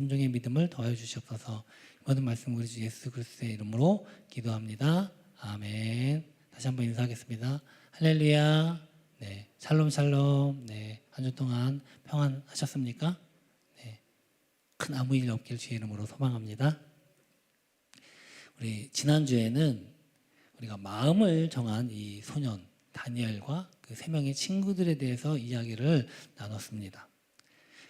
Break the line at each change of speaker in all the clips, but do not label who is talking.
순종의 믿음을 더하여 주시옵소서. 모든 말씀 우리 주 예수 그리스도의 이름으로 기도합니다. 아멘. 다시 한번 인사하겠습니다. 할렐루야. 네, 샬롬 샬롬. 네, 한 주 동안 평안하셨습니까? 네, 큰 아무 일 없길 주의 이름으로 소망합니다. 우리 지난주에는 우리가 마음을 정한 이 소년 다니엘과 그 세 명의 친구들에 대해서 이야기를 나눴습니다.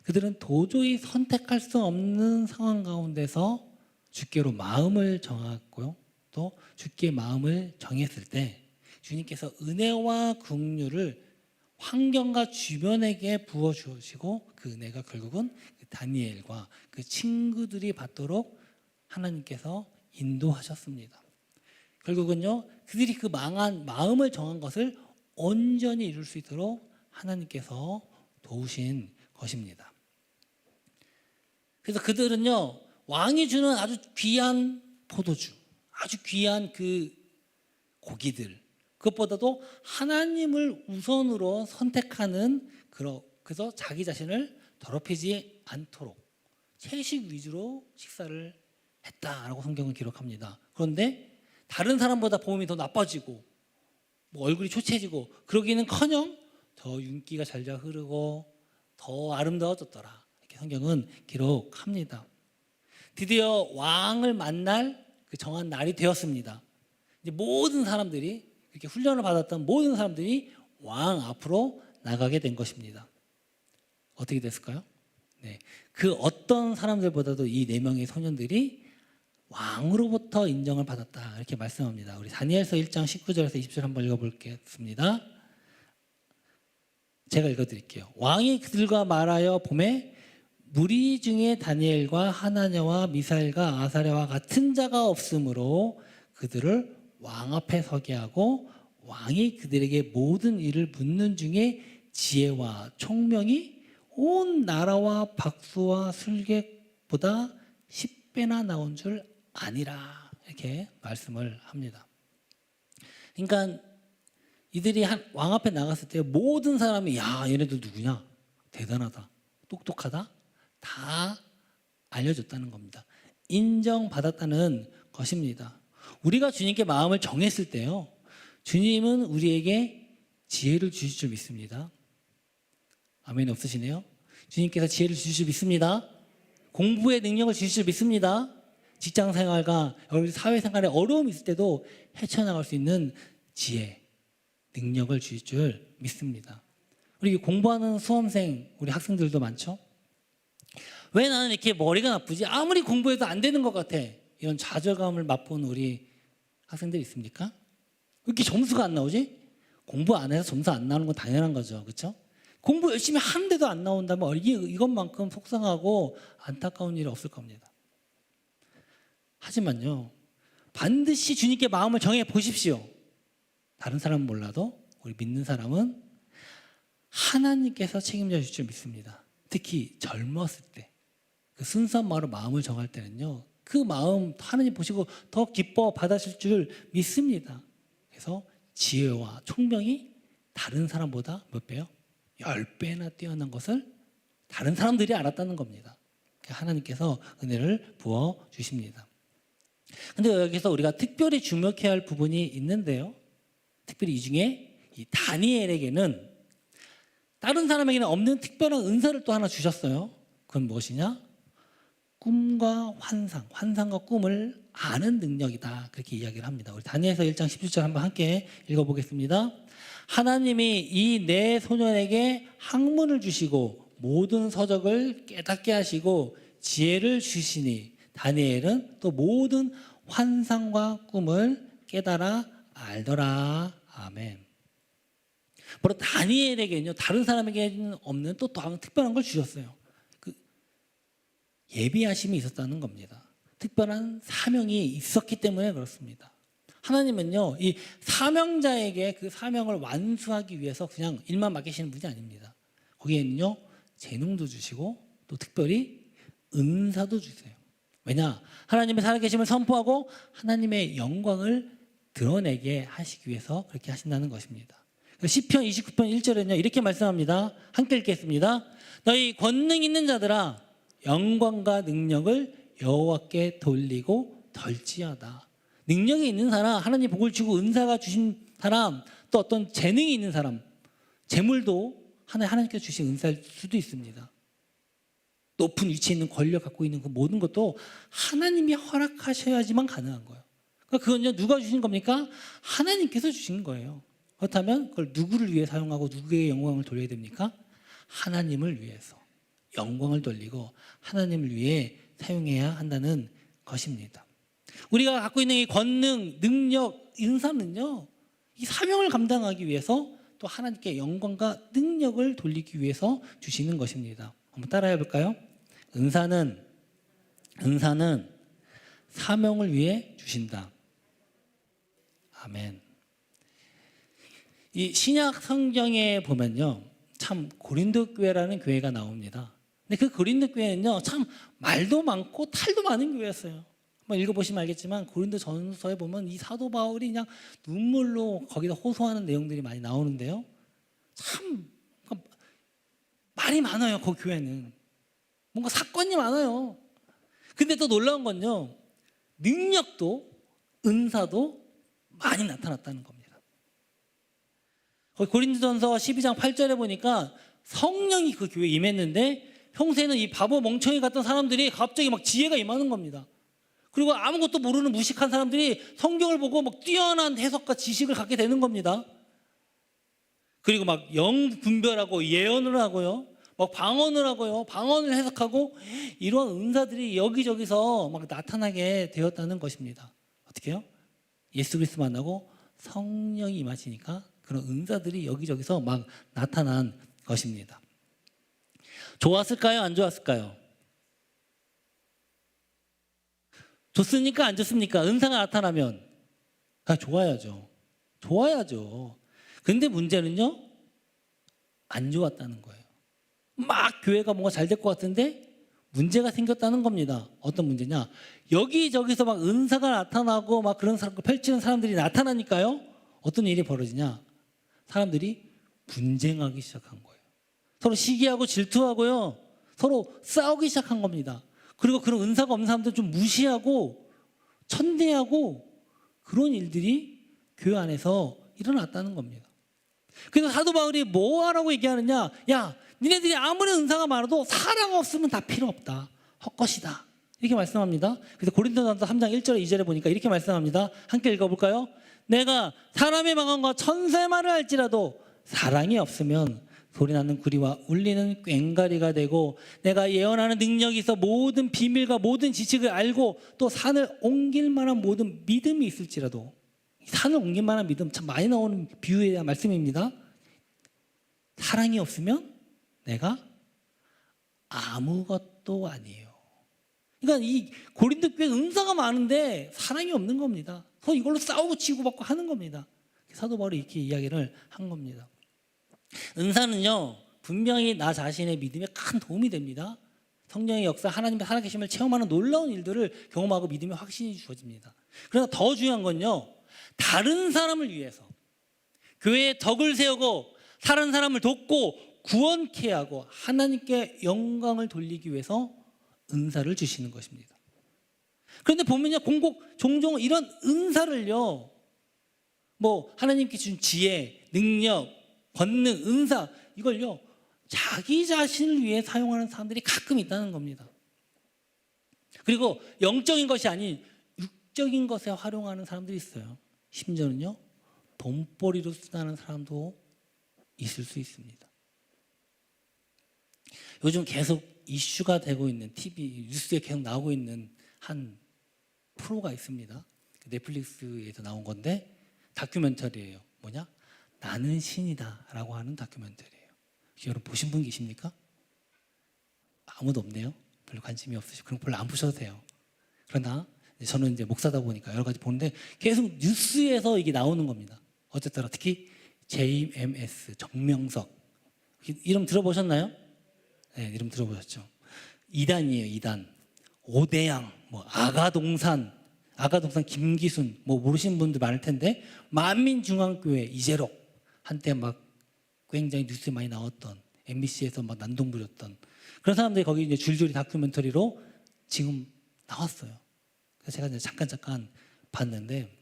그들은 도저히 선택할 수 없는 상황 가운데서 주께로 마음을 정했고요. 또 주께 마음을 정했을 때 주님께서 은혜와 긍휼을 환경과 주변에게 부어주시고 그 은혜가 결국은 다니엘과 그 친구들이 받도록 하나님께서 인도하셨습니다. 결국은요, 그들이 그 마음을 정한 것을 온전히 이룰 수 있도록 하나님께서 도우신 것입니다. 그래서 그들은요, 왕이 주는 아주 귀한 포도주, 아주 귀한 그 고기들, 그것보다도 하나님을 우선으로 선택하는, 그래서 자기 자신을 더럽히지 않도록 채식 위주로 식사를 했다라고 성경은 기록합니다. 그런데 다른 사람보다 몸이 더 나빠지고 얼굴이 초췌해지고 그러기는커녕 더 윤기가 잘잘 흐르고 더 아름다워졌더라, 이렇게 성경은 기록합니다. 드디어 왕을 만날 그 정한 날이 되었습니다. 이제 모든 사람들이, 이렇게 훈련을 받았던 모든 사람들이 왕 앞으로 나가게 된 것입니다. 어떻게 됐을까요? 네, 그 어떤 사람들보다도 이 네 명의 소년들이 왕으로부터 인정을 받았다, 이렇게 말씀합니다. 우리 다니엘서 1장 19절에서 20절 한번 읽어보겠습니다. 제가 읽어드릴게요. 왕이 그들과 말하여 보매 무리 중에 다니엘과 하나냐와 미사엘과 아사랴와 같은 자가 없으므로 그들을 왕 앞에 서게 하고 왕이 그들에게 모든 일을 묻는 중에 지혜와 총명이 온 나라와 박수와 술객보다 10배나 나온 줄 아니라, 이렇게 말씀을 합니다. 그러니까 이들이 왕 앞에 나갔을 때 모든 사람이 야, 얘네들 누구냐? 대단하다, 똑똑하다, 다 알려줬다는 겁니다. 인정받았다는 것입니다. 우리가 주님께 마음을 정했을 때요, 주님은 우리에게 지혜를 주실 줄 믿습니다. 아멘 없으시네요. 주님께서 지혜를 주실 줄 믿습니다. 공부의 능력을 주실 줄 믿습니다. 직장생활과 여러분 사회생활에 어려움이 있을 때도 헤쳐나갈 수 있는 지혜, 능력을 주실 줄 믿습니다. 우리 공부하는 수험생, 우리 학생들도 많죠? 왜 나는 이렇게 머리가 나쁘지? 아무리 공부해도 안 되는 것 같아. 이런 좌절감을 맛본 우리 학생들 있습니까? 왜 이렇게 점수가 안 나오지? 공부 안 해서 점수 안 나오는 건 당연한 거죠. 그렇죠? 공부 열심히 하는데도 안 나온다면 이것만큼 속상하고 안타까운 일이 없을 겁니다. 하지만요, 반드시 주님께 마음을 정해 보십시오. 다른 사람은 몰라도 우리 믿는 사람은 하나님께서 책임져 주실 줄 믿습니다. 특히 젊었을 때, 그 순수한 마음으로 마음을 정할 때는요, 그 마음 하나님 보시고 더 기뻐 받으실 줄 믿습니다. 그래서 지혜와 총명이 다른 사람보다 몇 배요? 10배나 뛰어난 것을 다른 사람들이 알았다는 겁니다. 하나님께서 은혜를 부어 주십니다. 근데 여기서 우리가 특별히 주목해야 할 부분이 있는데요, 특별히 이 중에 이 다니엘에게는 다른 사람에게는 없는 특별한 은사를 또 하나 주셨어요. 그건 무엇이냐? 꿈과 환상과 꿈을 아는 능력이다, 그렇게 이야기를 합니다. 우리 다니엘서 1장 17절 한번 함께 읽어보겠습니다. 하나님이 이 네 소년에게 학문을 주시고 모든 서적을 깨닫게 하시고 지혜를 주시니 다니엘은 또 모든 환상과 꿈을 깨달아 알더라. 아멘. 바로 다니엘에게는요, 다른 사람에게는 없는 또 다른 특별한 걸 주셨어요. 그 예비하심이 있었다는 겁니다. 특별한 사명이 있었기 때문에 그렇습니다. 하나님은요, 이 사명자에게 그 사명을 완수하기 위해서 그냥 일만 맡기시는 분이 아닙니다. 거기에는요, 재능도 주시고 또 특별히 은사도 주세요. 왜냐? 하나님의 살아계심을 선포하고 하나님의 영광을 드러내게 하시기 위해서 그렇게 하신다는 것입니다. 시편 29편 1절에는요, 이렇게 말씀합니다. 함께 읽겠습니다. 너희 권능 있는 자들아, 영광과 능력을 여호와께 돌리고 덜지어다. 능력이 있는 사람, 하나님 복을 주고 은사가 주신 사람, 또 어떤 재능이 있는 사람, 재물도 하나님께서 주신 은사일 수도 있습니다. 높은 위치에 있는 권력 갖고 있는 그 모든 것도 하나님이 허락하셔야지만 가능한 거예요. 그러니까 그건요, 누가 주신 겁니까? 하나님께서 주신 거예요. 그렇다면 그걸 누구를 위해 사용하고 누구에게 영광을 돌려야 됩니까? 하나님을 위해서 영광을 돌리고 하나님을 위해 사용해야 한다는 것입니다. 우리가 갖고 있는 이 권능, 능력, 은사는요, 이 사명을 감당하기 위해서 또 하나님께 영광과 능력을 돌리기 위해서 주시는 것입니다. 한번 따라해 볼까요? 은사는 사명을 위해 주신다. 아멘. 이 신약 성경에 보면요, 참 고린도 교회라는 교회가 나옵니다. 근데 그 고린도 교회는요, 참 말도 많고 탈도 많은 교회였어요. 한번 읽어보시면 알겠지만 고린도 전서에 보면 이 사도 바울이 그냥 눈물로 거기다 호소하는 내용들이 많이 나오는데요, 참 말이 많아요. 그 교회는 뭔가 사건이 많아요. 근데 또 놀라운 건요, 능력도 은사도 많이 나타났다는 겁니다. 고린도전서 12장 8절에 보니까 성령이 그 교회에 임했는데 평소에는 이 바보 멍청이 같은 사람들이 갑자기 막 지혜가 임하는 겁니다. 그리고 아무것도 모르는 무식한 사람들이 성경을 보고 막 뛰어난 해석과 지식을 갖게 되는 겁니다. 그리고 막 영 분별하고 예언을 하고요, 막 방언을 하고요, 방언을 해석하고, 이런 은사들이 여기저기서 막 나타나게 되었다는 것입니다. 어떻게 해요? 예수 그리스도 만나고 성령이 임하시니까 그런 은사들이 여기저기서 막 나타난 것입니다. 좋았을까요? 안 좋았을까요? 좋습니까? 안 좋습니까? 은사가 나타나면 좋아야죠. 좋아야죠. 근데 문제는요, 안 좋았다는 거예요. 막 교회가 뭔가 잘 될 것 같은데 문제가 생겼다는 겁니다. 어떤 문제냐? 여기저기서 막 은사가 나타나고 막 그런 사람을 펼치는 사람들이 나타나니까요, 어떤 일이 벌어지냐? 사람들이 분쟁하기 시작한 거예요. 서로 시기하고 질투하고요, 서로 싸우기 시작한 겁니다. 그리고 그런 은사가 없는 사람들 좀 무시하고 천대하고 그런 일들이 교회 안에서 일어났다는 겁니다. 그래서 사도 바울이 뭐 하라고 얘기하느냐? 야, 니네들이 아무리 은사가 많아도 사랑 없으면 다 필요 없다. 헛것이다. 이렇게 말씀합니다. 그래서 고린도전서 3장 1절에 2절에 보니까 이렇게 말씀합니다. 함께 읽어볼까요? 내가 사람의 방언과 천사의 말을 할지라도 사랑이 없으면 소리나는 구리와 울리는 꽹과리가 되고, 내가 예언하는 능력이 있어 모든 비밀과 모든 지식을 알고 또 산을 옮길 만한 모든 믿음이 있을지라도, 산을 옮길 만한 믿음 참 많이 나오는 비유에 대한 말씀입니다. 사랑이 없으면 내가 아무것도 아니에요. 그러니까 이 고린도 교회 은사가 많은데 사랑이 없는 겁니다. 서로 이걸로 싸우고 치고받고 하는 겁니다. 사도 바울이 이렇게 이야기를 한 겁니다. 은사는요, 분명히 나 자신의 믿음에 큰 도움이 됩니다. 성령의 역사, 하나님의 살아계심을 체험하는 놀라운 일들을 경험하고 믿음의 확신이 주어집니다. 그러나 더 중요한 건요, 다른 사람을 위해서 교회에 덕을 세우고 다른 사람을 돕고 구원케 하고 하나님께 영광을 돌리기 위해서 은사를 주시는 것입니다. 그런데 보면요, 종종 이런 은사를요, 뭐 하나님께 주신 지혜, 능력, 권능, 은사, 이걸요 자기 자신을 위해 사용하는 사람들이 가끔 있다는 겁니다. 그리고 영적인 것이 아닌 육적인 것에 활용하는 사람들이 있어요. 심지어는요, 돈벌이로 쓰는 사람도 있을 수 있습니다. 요즘 계속 이슈가 되고 있는 TV 뉴스에 계속 나오고 있는 한 프로가 있습니다. 넷플릭스에서 나온 건데 다큐멘터리예요. 뭐냐? 나는 신이다 라고 하는 다큐멘터리예요. 여러분 보신 분 계십니까? 아무도 없네요. 별로 관심이 없으시고 그럼 별로 안 보셔도 돼요. 그러나 저는 이제 목사다 보니까 여러 가지 보는데 계속 뉴스에서 이게 나오는 겁니다. 어쨌든 특히 JMS 정명석 이름 들어보셨나요? 네, 이름 들어보셨죠. 2단이에요. 2단. 오대양, 뭐 아가동산 김기순, 뭐 모르시는 분들 많을 텐데, 만민중앙교회 이재록 한때 막 굉장히 뉴스에 많이 나왔던, MBC에서 막 난동 부렸던 그런 사람들이 거기 이제 줄줄이 다큐멘터리로 지금 나왔어요. 그래서 제가 이제 잠깐 봤는데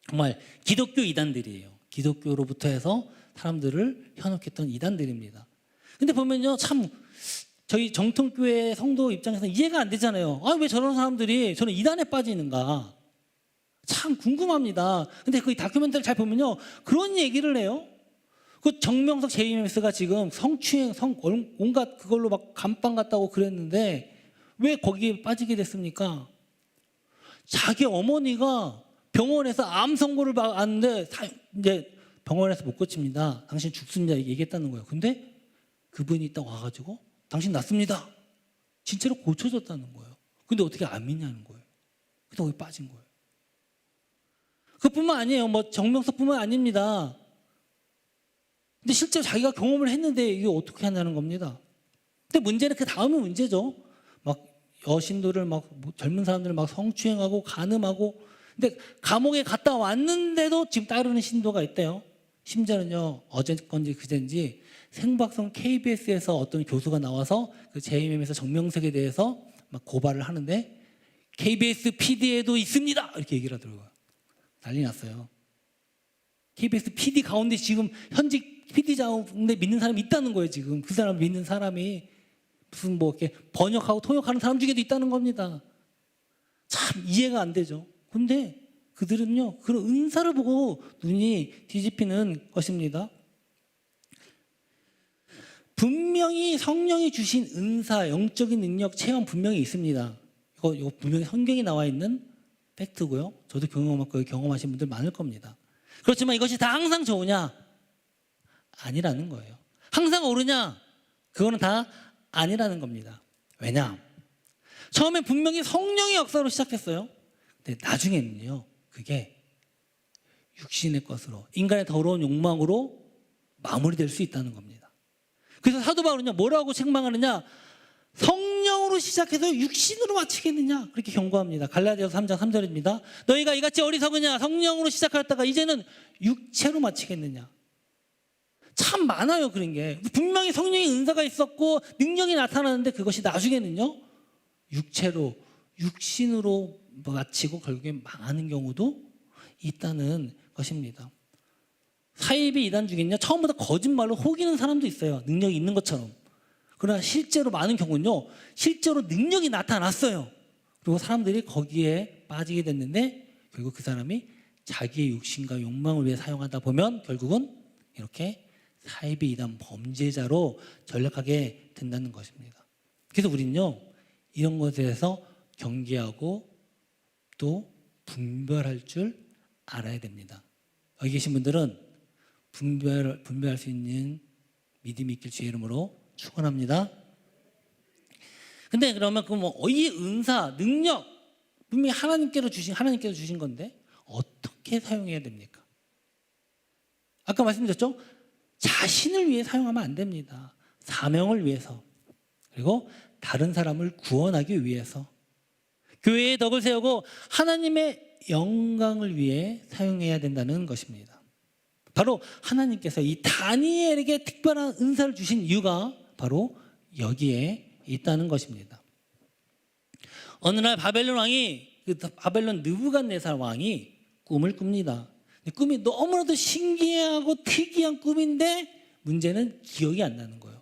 정말 기독교 이단들이에요. 기독교로부터 해서 사람들을 현혹했던 이단들입니다. 근데 보면요, 참 저희 정통교회 성도 입장에서는 이해가 안 되잖아요. 아, 왜 저런 사람들이 저는 이단에 빠지는가? 참 궁금합니다. 근데 그 다큐멘터리 잘 보면요, 그런 얘기를 해요. 그 정명석 JMS가 지금 성추행, 온갖 그걸로 막 감방 갔다고 그랬는데 왜 거기에 빠지게 됐습니까? 자기 어머니가 병원에서 암 선고를 받았는데 이제 병원에서 못 고칩니다. 당신 죽습니다. 얘기했다는 거예요. 근데 그분이 딱 와가지고 당신 낫습니다. 진짜로 고쳐졌다는 거예요. 근데 어떻게 안 믿냐는 거예요. 근데 거기 빠진 거예요. 그뿐만 아니에요. 뭐 정명석뿐만 아닙니다. 근데 실제 자기가 경험을 했는데 이게 어떻게 하냐는 겁니다. 근데 문제는 그 다음에 문제죠. 막 여신들을 막 젊은 사람들을 막 성추행하고 간음하고. 근데 감옥에 갔다 왔는데도 지금 따르는 신도가 있대요. 심지어는요, 어제 건지 그젠지 생방송 KBS에서 어떤 교수가 나와서 그 JMM에서 정명석에 대해서 막 고발을 하는데 KBS PD에도 있습니다 이렇게 얘기를 하더라고요. 난리 났어요. KBS PD 가운데 지금 현직 PD 자운데 믿는 사람이 있다는 거예요. 지금 그 사람 믿는 사람이 무슨 뭐 이렇게 번역하고 통역하는 사람 중에도 있다는 겁니다. 참 이해가 안 되죠. 근데 그들은요, 그런 은사를 보고 눈이 뒤집히는 것입니다. 분명히 성령이 주신 은사, 영적인 능력, 체험 분명히 있습니다. 이거 분명히 성경에 나와 있는 팩트고요. 저도 경험했고 경험하신 분들 많을 겁니다. 그렇지만 이것이 다 항상 좋으냐? 아니라는 거예요. 항상 옳으냐? 그거는 다 아니라는 겁니다. 왜냐? 처음에 분명히 성령의 역사로 시작했어요. 근데 나중에는요, 그게 육신의 것으로, 인간의 더러운 욕망으로 마무리될 수 있다는 겁니다. 그래서 사도 바울은요, 뭐라고 책망하느냐? 성령으로 시작해서 육신으로 마치겠느냐? 그렇게 경고합니다. 갈라디아서 3장 3절입니다. 너희가 이같이 어리석으냐? 성령으로 시작하였다가 이제는 육체로 마치겠느냐? 참 많아요, 그런 게. 분명히 성령의 은사가 있었고 능력이 나타나는데 그것이 나중에는요, 육신으로 마치고 결국에 망하는 경우도 있다는 것입니다. 사이비 이단 중에는요, 처음부터 거짓말로 속이는 사람도 있어요. 능력이 있는 것처럼. 그러나 실제로 많은 경우는요, 실제로 능력이 나타났어요. 그리고 사람들이 거기에 빠지게 됐는데 결국 그 사람이 자기의 육신과 욕망을 위해 사용하다 보면 결국은 이렇게 사이비 이단 범죄자로 전락하게 된다는 것입니다. 그래서 우리는요, 이런 것에 대해서 경계하고 또 분별할 줄 알아야 됩니다. 여기 계신 분들은 분별할 수 있는 믿음이 있길 주의 이름으로 축원합니다. 근데 그러면 이 은사, 능력 분명히 하나님께서 주신 건데 어떻게 사용해야 됩니까? 아까 말씀드렸죠? 자신을 위해 사용하면 안 됩니다. 사명을 위해서, 그리고 다른 사람을 구원하기 위해서, 교회의 덕을 세우고 하나님의 영광을 위해 사용해야 된다는 것입니다. 바로 하나님께서 이 다니엘에게 특별한 은사를 주신 이유가 바로 여기에 있다는 것입니다. 어느 날 바벨론 왕이, 바벨론 느부갓네살 왕이 꿈을 꿉니다. 꿈이 너무나도 신기하고 특이한 꿈인데 문제는 기억이 안 나는 거예요.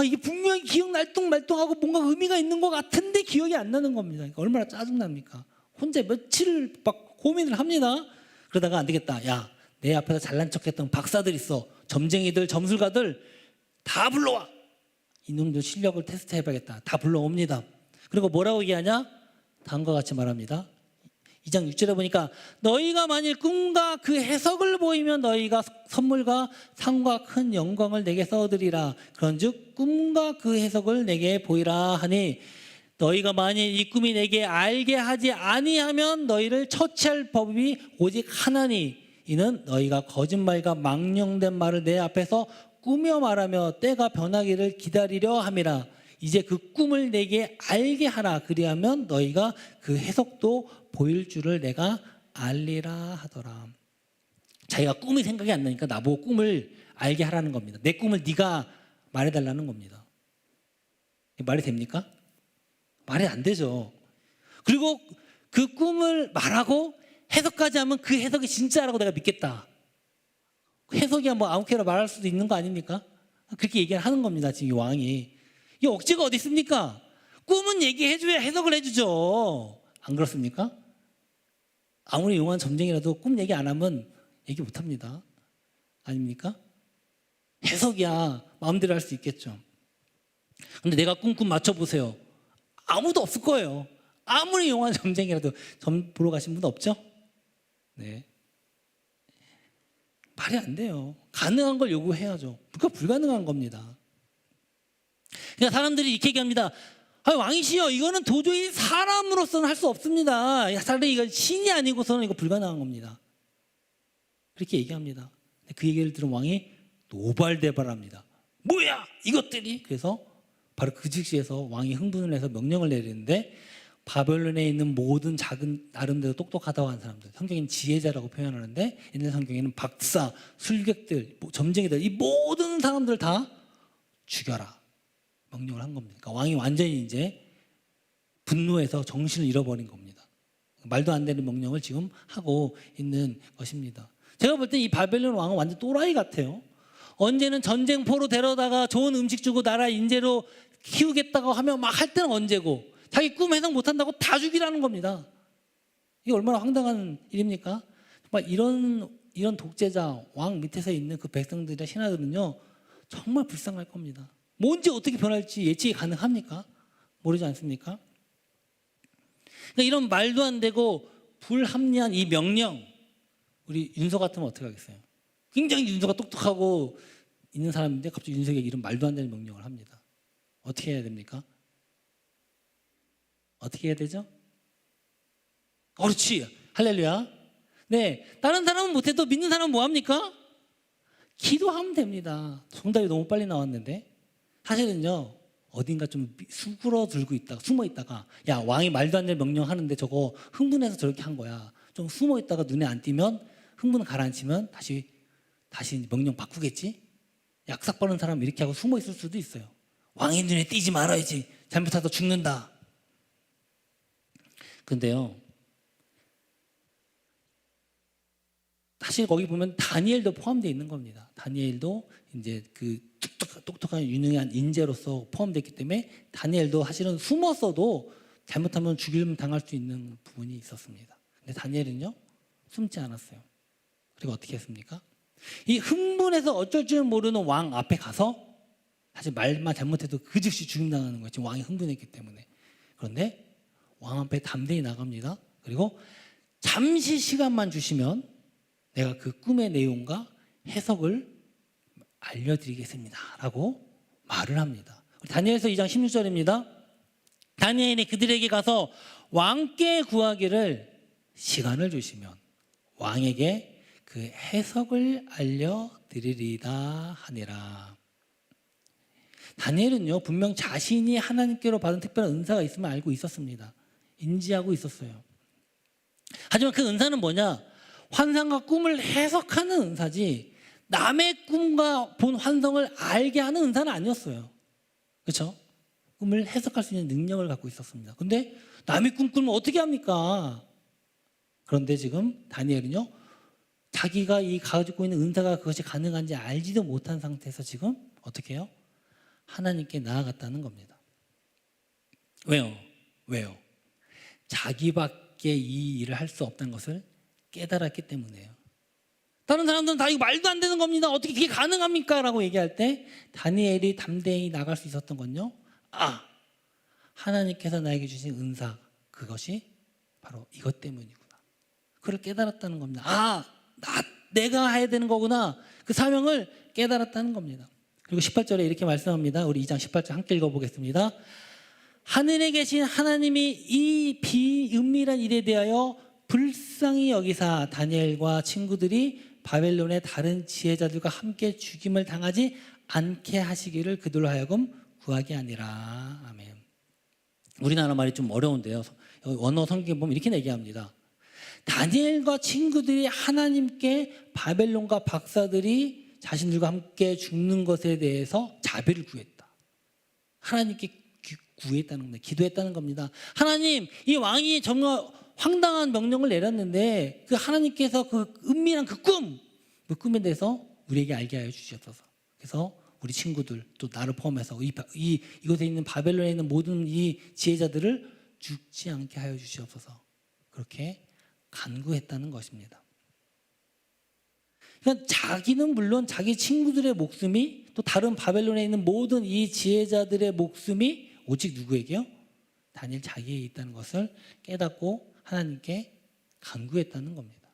이게 분명히 기억 날똥말똥하고 뭔가 의미가 있는 것 같은데 기억이 안 나는 겁니다. 그러니까 얼마나 짜증납니까? 혼자 며칠 막 고민을 합니다. 그러다가 안 되겠다. 야, 내 앞에서 잘난 척했던 박사들 있어. 점쟁이들, 점술가들 다 불러와. 이놈들 실력을 테스트해봐야겠다. 다 불러옵니다. 그리고 뭐라고 얘기하냐? 다음과 같이 말합니다. 2장 6절에 보니까 너희가 만일 꿈과 그 해석을 보이면 너희가 선물과 상과 큰 영광을 내게 써드리라. 그런즉 꿈과 그 해석을 내게 보이라 하니 너희가 만일 이 꿈이 내게 알게 하지 아니하면 너희를 처치할 법이 오직 하나니 이는 너희가 거짓말과 망령된 말을 내 앞에서 꾸며 말하며 때가 변하기를 기다리려 함이라. 이제 그 꿈을 내게 알게 하라. 그리하면 너희가 그 해석도 보일 줄을 내가 알리라 하더라. 자기가 꿈이 생각이 안 나니까 나보고 꿈을 알게 하라는 겁니다. 내 꿈을 네가 말해달라는 겁니다. 말이 됩니까? 말이 안 되죠. 그리고 그 꿈을 말하고 해석까지 하면 그 해석이 진짜라고 내가 믿겠다. 해석이야 뭐 아무렇게나 말할 수도 있는 거 아닙니까? 그렇게 얘기를 하는 겁니다. 지금 이 왕이. 이 억지가 어디 있습니까? 꿈은 얘기해줘야 해석을 해주죠. 안 그렇습니까? 아무리 용한 점쟁이라도 꿈 얘기 안 하면 얘기 못 합니다. 아닙니까? 해석이야 마음대로 할 수 있겠죠. 근데 내가 꿈 맞춰보세요. 아무도 없을 거예요. 아무리 용한 점쟁이라도 점 보러 가신 분 없죠? 네. 말이 안 돼요. 가능한 걸 요구해야죠. 그러니까 불가능한 겁니다. 그러니까 사람들이 이렇게 얘기합니다. 왕이시여, 이거는 도저히 사람으로서는 할 수 없습니다. 차라리 이건 신이 아니고서는 이거 불가능한 겁니다. 그렇게 얘기합니다. 그 얘기를 들은 왕이 노발대발합니다. 뭐야 이것들이? 그래서 바로 그 즉시에서 왕이 흥분을 해서 명령을 내리는데, 바벨론에 있는 모든 작은 나름대로 똑똑하다고 하는 사람들, 성경에는 지혜자라고 표현하는데 옛날 성경에는 박사, 술객들, 점쟁이들, 이 모든 사람들 다 죽여라 명령을 한 겁니다. 그러니까 왕이 완전히 이제 분노해서 정신을 잃어버린 겁니다. 말도 안 되는 명령을 지금 하고 있는 것입니다. 제가 볼 때 이 바벨론 왕은 완전 또라이 같아요. 언제는 전쟁포로 데려다가 좋은 음식 주고 나라 인재로 키우겠다고 하면 막 할 때는 언제고, 자기 꿈 해석 못한다고 다 죽이라는 겁니다. 이게 얼마나 황당한 일입니까? 정말 이런 독재자 왕 밑에서 있는 그 백성들의 신하들은요 정말 불쌍할 겁니다. 뭔지 어떻게 변할지 예측이 가능합니까? 모르지 않습니까? 그러니까 이런 말도 안 되고 불합리한 이 명령, 우리 윤서 같으면 어떻게 하겠어요? 굉장히 윤서가 똑똑하고 있는 사람인데 갑자기 윤석에게 이런 말도 안 되는 명령을 합니다. 어떻게 해야 됩니까? 어떻게 해야 되죠? 그렇지, 할렐루야. 네, 다른 사람은 못해도 믿는 사람은 뭐합니까? 기도하면 됩니다. 정답이 너무 빨리 나왔는데, 사실은요 어딘가 좀 수그러들고 있다가 숨어 있다가, 야 왕이 말도 안 되는 명령하는데 저거 흥분해서 저렇게 한 거야, 좀 숨어 있다가 눈에 안 띄면, 흥분 가라앉히면 다시 명령 바꾸겠지? 약삭 빠른 사람 이렇게 하고 숨어 있을 수도 있어요. 왕의 눈에 띄지 말아야지, 잘못하다 죽는다. 근데요 사실 거기 보면 다니엘도 포함되어 있는 겁니다. 다니엘도 이제 그 똑똑한 유능한 인재로서 포함되어 있기 때문에 다니엘도 사실은 숨었어도 잘못하면 죽임 당할 수 있는 부분이 있었습니다. 근데 다니엘은요 숨지 않았어요. 그리고 어떻게 했습니까? 이 흥분해서 어쩔 줄 모르는 왕 앞에 가서, 사실 말만 잘못해도 그 즉시 죽임당하는 거예요. 지금 왕이 흥분했기 때문에. 그런데 왕 앞에 담대히 나갑니다. 그리고 잠시 시간만 주시면 내가 그 꿈의 내용과 해석을 알려드리겠습니다 라고 말을 합니다. 다니엘서 2장 16절입니다. 다니엘이 그들에게 가서 왕께 구하기를 시간을 주시면 왕에게 그 해석을 알려드리리다 하니라. 다니엘은요 분명 자신이 하나님께로 받은 특별한 은사가 있음을 알고 있었습니다. 인지하고 있었어요. 하지만 그 은사는 뭐냐? 환상과 꿈을 해석하는 은사지 남의 꿈과 본 환상을 알게 하는 은사는 아니었어요. 그렇죠? 꿈을 해석할 수 있는 능력을 갖고 있었습니다. 근데 남의 꿈 꾸면 어떻게 합니까? 그런데 지금 다니엘은요 자기가 이 가지고 있는 은사가 그것이 가능한지 알지도 못한 상태에서 지금 어떻게 해요? 하나님께 나아갔다는 겁니다. 왜요? 자기밖에 이 일을 할 수 없다는 것을 깨달았기 때문에요. 다른 사람들은 다 이거 말도 안 되는 겁니다. 어떻게 그게 가능합니까? 라고 얘기할 때 다니엘이 담대히 나갈 수 있었던 건요, 하나님께서 나에게 주신 은사, 그것이 바로 이것 때문이구나. 그걸 깨달았다는 겁니다. 내가 해야 되는 거구나. 그 사명을 깨달았다는 겁니다. 그리고 18절에 이렇게 말씀합니다. 우리 2장 18절 함께 읽어보겠습니다. 하늘에 계신 하나님이 이 비은밀한 일에 대하여 불쌍히 여기사 다니엘과 친구들이 바벨론의 다른 지혜자들과 함께 죽임을 당하지 않게 하시기를 그들로 하여금 구하게 하니라. 아멘. 우리나라 말이 좀 어려운데요. 원어 성경에 보면 이렇게 얘기합니다. 다니엘과 친구들이 하나님께 바벨론과 박사들이 자신들과 함께 죽는 것에 대해서 자비를 구했다. 하나님께 구했다는 겁니다. 기도했다는 겁니다. 하나님, 이 왕이 정말 황당한 명령을 내렸는데 그 하나님께서 그 은밀한 그 꿈에 대해서 우리에게 알게 하여 주시옵소서. 그래서 우리 친구들 또 나를 포함해서 이곳에 있는 바벨론에 있는 모든 이 지혜자들을 죽지 않게 하여 주시옵소서. 그렇게 간구했다는 것입니다. 그러니까 자기는 물론 자기 친구들의 목숨이 또 다른 바벨론에 있는 모든 이 지혜자들의 목숨이 오직 누구에게요? 다니엘 자기에게 있다는 것을 깨닫고 하나님께 간구했다는 겁니다.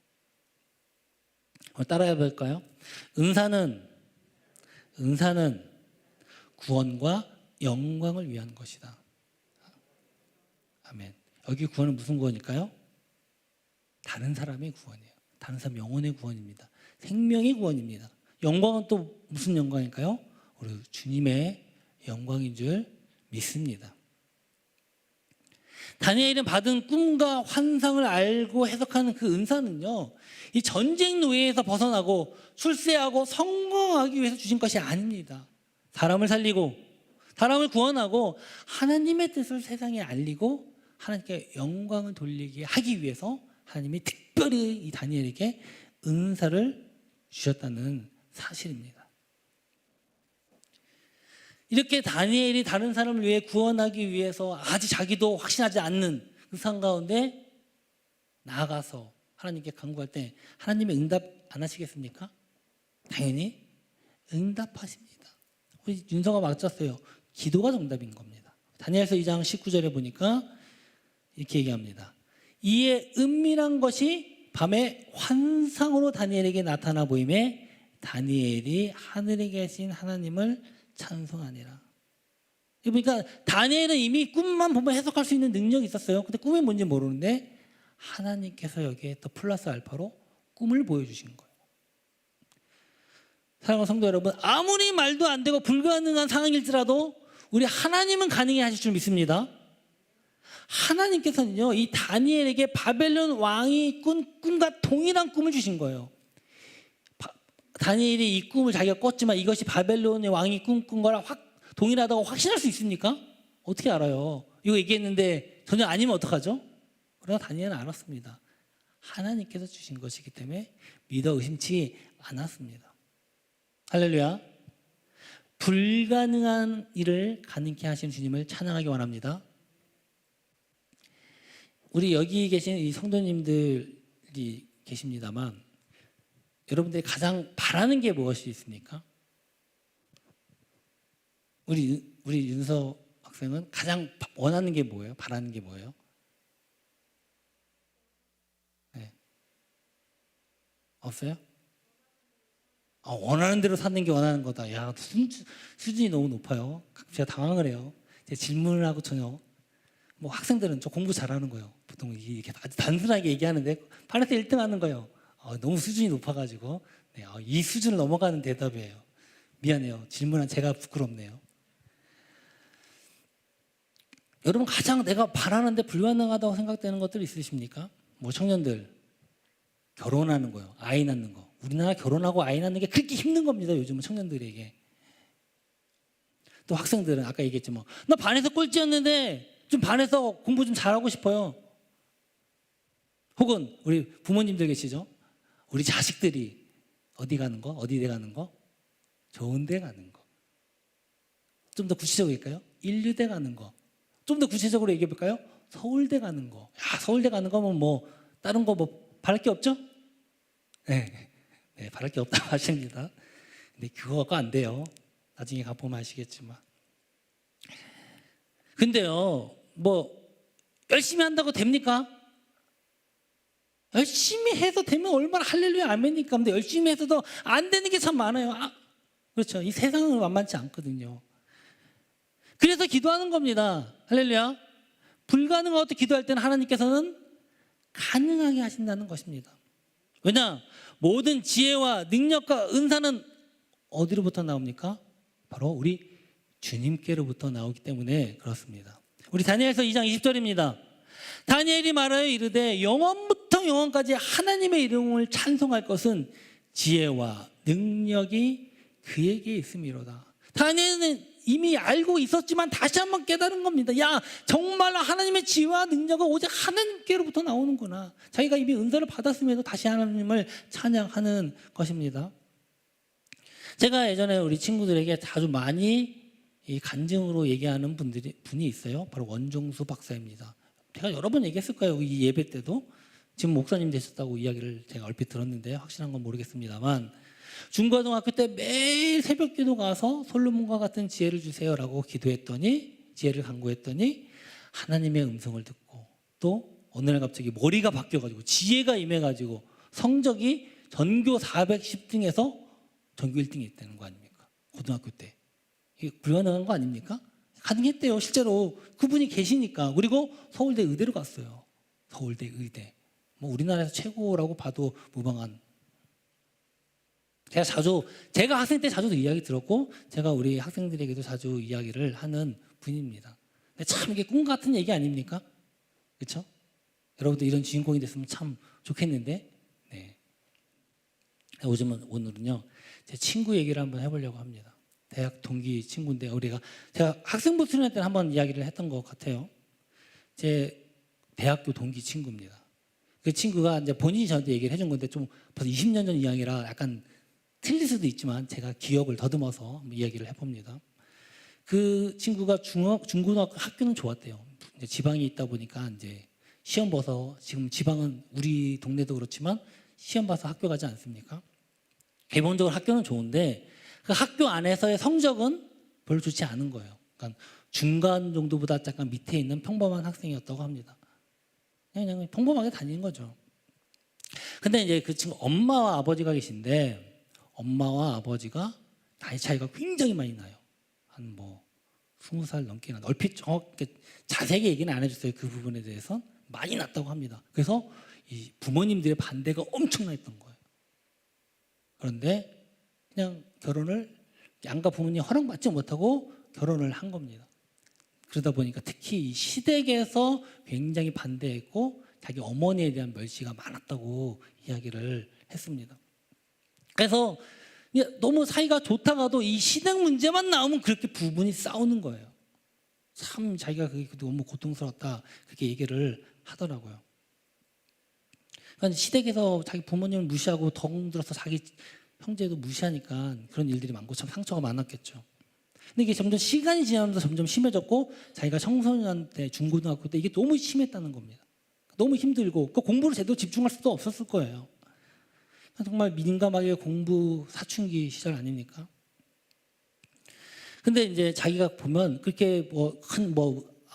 따라해 볼까요? 은사는 구원과 영광을 위한 것이다. 아멘. 여기 구원은 무슨 구원일까요? 다른 사람의 구원이에요. 다른 사람 영혼의 구원입니다. 생명의 구원입니다. 영광은 또 무슨 영광일까요? 우리 주님의 영광인 줄 믿습니다. 다니엘은 받은 꿈과 환상을 알고 해석하는 그 은사는요, 이 전쟁 노예에서 벗어나고 출세하고 성공하기 위해서 주신 것이 아닙니다. 사람을 살리고 사람을 구원하고 하나님의 뜻을 세상에 알리고 하나님께 영광을 돌리게 하기 위해서 하나님이 특별히 이 다니엘에게 은사를 주셨다는 사실입니다. 이렇게 다니엘이 다른 사람을 위해 구원하기 위해서 아직 자기도 확신하지 않는 그 상황 가운데 나아가서 하나님께 간구할 때 하나님의 응답 안 하시겠습니까? 당연히 응답하십니다. 우리 윤서가 맞췄어요. 기도가 정답인 겁니다. 다니엘서 2장 19절에 보니까 이렇게 얘기합니다. 이에 은밀한 것이 밤에 환상으로 다니엘에게 나타나 보임에 다니엘이 하늘에 계신 하나님을 찬송하니라. 그러니까 다니엘은 이미 꿈만 보면 해석할 수 있는 능력이 있었어요. 근데 꿈이 뭔지 모르는데 하나님께서 여기에 또 플러스 알파로 꿈을 보여주신 거예요. 사랑하는 성도 여러분, 아무리 말도 안 되고 불가능한 상황일지라도 우리 하나님은 가능해 하실 줄 믿습니다. 하나님께서는요, 이 다니엘에게 바벨론 왕이 꾼 꿈과 동일한 꿈을 주신 거예요. 다니엘이 이 꿈을 자기가 꿨지만 이것이 바벨론의 왕이 꿈꾼 거랑 동일하다고 확신할 수 있습니까? 어떻게 알아요? 이거 얘기했는데 전혀 아니면 어떡하죠? 그러나 다니엘은 알았습니다. 하나님께서 주신 것이기 때문에 믿어 의심치 않았습니다. 할렐루야. 불가능한 일을 가능케 하시는 주님을 찬양하기 원합니다. 우리 여기 계신 이 성도님들이 계십니다만 여러분들이 가장 바라는 게 무엇이 있습니까? 우리 윤서 학생은 가장 원하는 게 뭐예요? 바라는 게 뭐예요? 네. 없어요? 원하는 대로 사는 게 원하는 거다. 야, 수준이 너무 높아요. 제가 당황을 해요. 제 질문을 하고 전혀 학생들은 저 공부 잘하는 거예요. 보통 이렇게 아주 단순하게 얘기하는데 반에서 1등 하는 거예요. 너무 수준이 높아가지고 네, 이 수준을 넘어가는 대답이에요. 미안해요. 질문한 제가 부끄럽네요. 여러분 가장 내가 바라는데 불가능하다고 생각되는 것들 있으십니까? 청년들 결혼하는 거요, 아이 낳는 거. 우리나라 결혼하고 아이 낳는 게 그렇게 힘든 겁니다. 요즘은 청년들에게. 또 학생들은 아까 얘기했지만 나 반에서 꼴찌였는데 좀 반에서 공부 좀 잘하고 싶어요. 혹은 우리 부모님들 계시죠? 우리 자식들이 어디 가는 거? 어디에 가는 거? 좋은 데 가는 거. 좀 더 구체적일까요? 인류대 가는 거. 좀 더 구체적으로 얘기해 볼까요? 서울대 가는 거. 야, 서울대 가는 거면 다른 거 바랄 게 없죠? 네, 바랄 게 없다고 하십니다. 근데 그거가 안 돼요. 나중에 가보면 아시겠지만. 근데요, 열심히 한다고 됩니까? 열심히 해서 되면 얼마나 할렐루야 아멘이니까. 근데 열심히 해서도 안 되는 게 참 많아요. 그렇죠. 이 세상은 만만치 않거든요. 그래서 기도하는 겁니다. 할렐루야. 불가능한 것도 기도할 때는 하나님께서는 가능하게 하신다는 것입니다. 왜냐? 모든 지혜와 능력과 은사는 어디로부터 나옵니까? 바로 우리 주님께로부터 나오기 때문에 그렇습니다. 우리 다니엘서 2장 20절입니다. 다니엘이 말하여 이르되 영원부터 영원까지 하나님의 이름을 찬송할 것은 지혜와 능력이 그에게 있음이로다. 다니엘은 이미 알고 있었지만 다시 한번 깨달은 겁니다. 야, 정말로 하나님의 지혜와 능력은 오직 하나님께로부터 나오는구나. 자기가 이미 은사를 받았음에도 다시 하나님을 찬양하는 것입니다. 제가 예전에 우리 친구들에게 자주 많이 이 간증으로 얘기하는 분이 있어요. 바로 원종수 박사입니다. 제가 여러 번 얘기했을 거예요. 이 예배 때도. 지금 목사님 되셨다고 이야기를 제가 얼핏 들었는데 확실한 건 모르겠습니다만, 중고등학교 때 매일 새벽 기도 가서 솔로몬과 같은 지혜를 주세요라고 기도했더니, 지혜를 간구했더니 하나님의 음성을 듣고, 또 어느 날 갑자기 머리가 바뀌어가지고 지혜가 임해가지고 성적이 전교 410등에서 전교 1등이 했다는 거 아닙니까? 고등학교 때. 이게 불가능한 거 아닙니까? 가능했대요. 실제로 그분이 계시니까. 그리고 서울대 의대로 갔어요. 서울대 의대. 뭐 우리나라에서 최고라고 봐도 무방한. 제가 학생 때 자주 이야기 들었고, 제가 우리 학생들에게도 자주 이야기를 하는 분입니다. 근데 참 이게 꿈 같은 얘기 아닙니까? 그렇죠? 여러분들 이런 주인공이 됐으면 참 좋겠는데. 네. 오늘은요, 제 친구 얘기를 한번 해보려고 합니다. 대학 동기 친구인데, 제가 학생부 수련회 때는 한번 이야기를 했던 것 같아요. 제 대학교 동기 친구입니다. 그 친구가 이제 본인이 저한테 얘기를 해준 건데, 좀 벌써 20년 전 이야기라 약간 틀릴 수도 있지만 제가 기억을 더듬어서 이야기를 해봅니다. 그 친구가 중고등학교 학교는 좋았대요. 이제 지방에 있다 보니까 이제 시험 봐서, 지금 지방은 우리 동네도 그렇지만 시험 봐서 학교 가지 않습니까? 기본적으로 학교는 좋은데 그 학교 안에서의 성적은 별로 좋지 않은 거예요. 그러니까 중간 정도보다 약간 밑에 있는 평범한 학생이었다고 합니다. 그냥 평범하게 다니는 거죠. 근데 이제 그 친구 엄마와 아버지가 계신데, 엄마와 아버지가 나이 차이가 굉장히 많이 나요. 한 20살 넘게 나. 얼핏 정확하게 자세하게 얘기는 안 해줬어요. 그 부분에 대해서 많이 났다고 합니다. 그래서 이 부모님들의 반대가 엄청나했던 거예요. 그런데 그냥 결혼을 양가 부모님 허락받지 못하고 결혼을 한 겁니다. 그러다 보니까 특히 이 시댁에서 굉장히 반대했고 자기 어머니에 대한 멸시가 많았다고 이야기를 했습니다. 그래서 너무 사이가 좋다가도 이 시댁 문제만 나오면 그렇게 부부는 싸우는 거예요. 참 자기가 그게 너무 고통스럽다, 그렇게 얘기를 하더라고요. 그러니까 시댁에서 자기 부모님을 무시하고 덩들어서 자기 형제도 무시하니까 그런 일들이 많고 참 상처가 많았겠죠. 근데 이게 점점 시간이 지나면서 점점 심해졌고, 자기가 청소년 때, 중고등학교 때 이게 너무 심했다는 겁니다. 너무 힘들고 그 공부를 제대로 집중할 수도 없었을 거예요. 정말 민감하게 공부 사춘기 시절 아닙니까? 근데 이제 자기가 보면 그렇게 큰